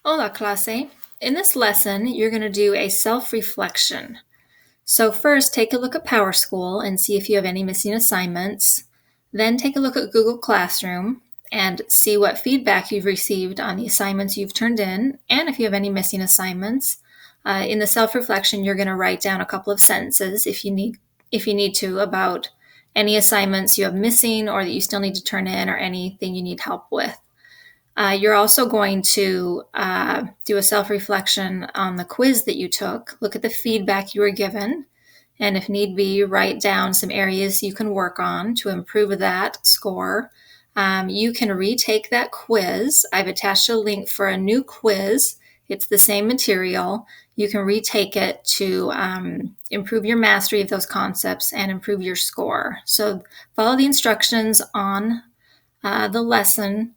Hola, clase. In this lesson, you're going to do a self-reflection. So first, take a look at PowerSchool and see if you have any missing assignments. Then take a look at Google Classroom and see what feedback you've received on the assignments you've turned in, and if you have any missing assignments. In the self-reflection, you're going to write down a couple of sentences if you need to about any assignments you have missing or that you still need to turn in or anything you need help with. You're also going to do a self-reflection on the quiz that you took. Look at the feedback you were given, and if need be, write down some areas you can work on to improve that score. You can retake that quiz. I've attached a link for a new quiz. It's the same material. You can retake it to improve your mastery of those concepts and improve your score. So follow the instructions on the lesson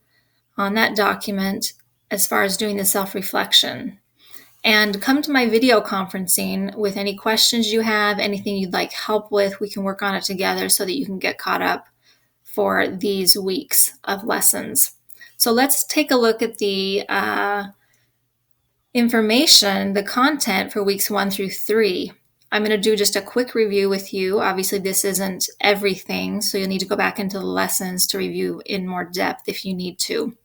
on that document as far as doing the self-reflection. And come to my video conferencing with any questions you have, anything you'd like help with. We can work on it together so that you can get caught up for these weeks of lessons. So let's take a look at the information, the content for weeks 1 through 3. I'm going to do just a quick review with you. Obviously, this isn't everything, so you'll need to go back into the lessons to review in more depth if you need to.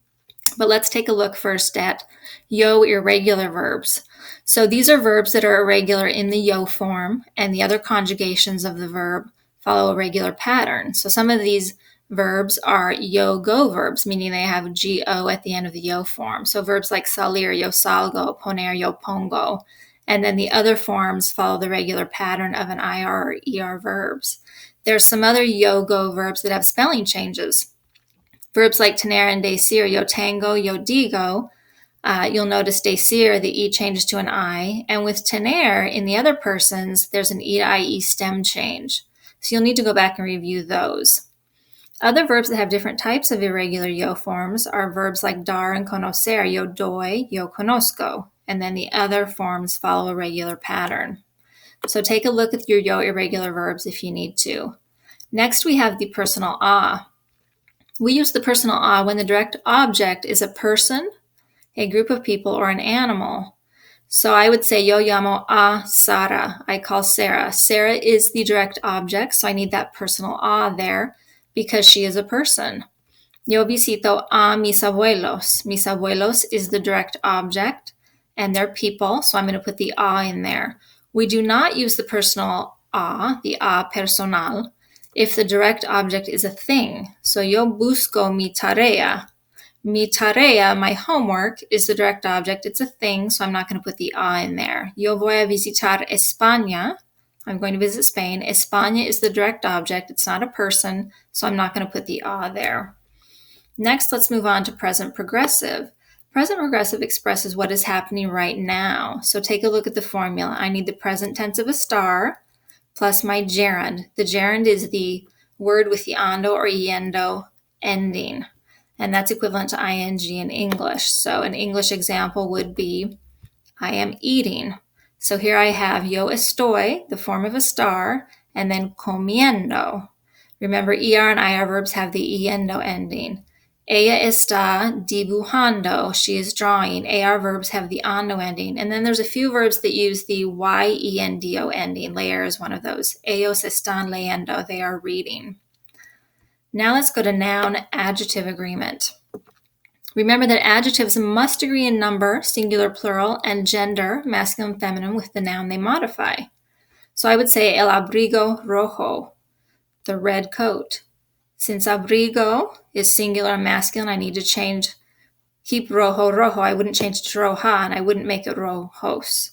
But let's take a look first at yo irregular verbs. So these are verbs that are irregular in the yo form, and the other conjugations of the verb follow a regular pattern. So some of these verbs are yo-go verbs, meaning they have go at the end of the yo form. So verbs like salir, yo salgo, poner, yo pongo. And then the other forms follow the regular pattern of an IR or ER verbs. There's some other yo-go verbs that have spelling changes. Verbs like tener and decir, yo tango, yo digo, you'll notice decir, the E changes to an I. And with tener, in the other persons, there's an E to IE stem change. So you'll need to go back and review those. Other verbs that have different types of irregular yo forms are verbs like dar and conocer, yo doy, yo conozco. And then the other forms follow a regular pattern. So take a look at your yo irregular verbs if you need to. Next, we have the personal a. We use the personal a when the direct object is a person, a group of people, or an animal. So I would say, yo llamo a Sara. I call Sarah. Sarah is the direct object, so I need that personal a there because she is a person. Yo visito a mis abuelos. Mis abuelos is the direct object, and they're people, so I'm going to put the a in there. We do not use the personal a, the a personal, if the direct object is a thing. So yo busco mi tarea. Mi tarea, my homework, is the direct object. It's a thing, so I'm not going to put the a in there. Yo voy a visitar España. I'm going to visit Spain. España is the direct object. It's not a person, so I'm not going to put the a there. Next, let's move on to present progressive. Present progressive expresses what is happening right now. So take a look at the formula. I need the present tense of a star plus my gerund. The gerund is the word with the ando or yendo ending, and that's equivalent to ing in English. So an English example would be, I am eating. So here I have yo estoy, the form of a star, and then comiendo. Remember, er and ir verbs have the yendo ending. Ella está dibujando. She is drawing. AR verbs have the ando ending. And then there's a few verbs that use the yendo ending. Leer is one of those. Ellos están leyendo. They are reading. Now let's go to noun adjective agreement. Remember that adjectives must agree in number, singular, plural, and gender, masculine, feminine, with the noun they modify. So I would say el abrigo rojo, the red coat. Since abrigo is singular and masculine, I need to keep rojo, rojo. I wouldn't change it to roja, and I wouldn't make it rojos.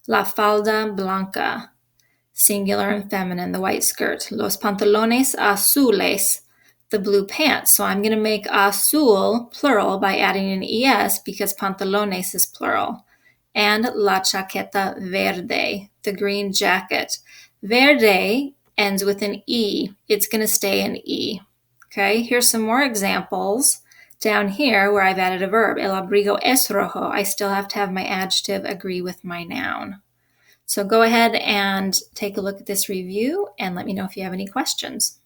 La falda blanca, singular and feminine, the white skirt. Los pantalones azules, the blue pants. So I'm going to make azul plural by adding an es because pantalones is plural. And la chaqueta verde, the green jacket. Verde ends with an E. It's going to stay an E. Okay, here's some more examples down here where I've added a verb. El abrigo es rojo. I still have to have my adjective agree with my noun. So go ahead and take a look at this review and let me know if you have any questions.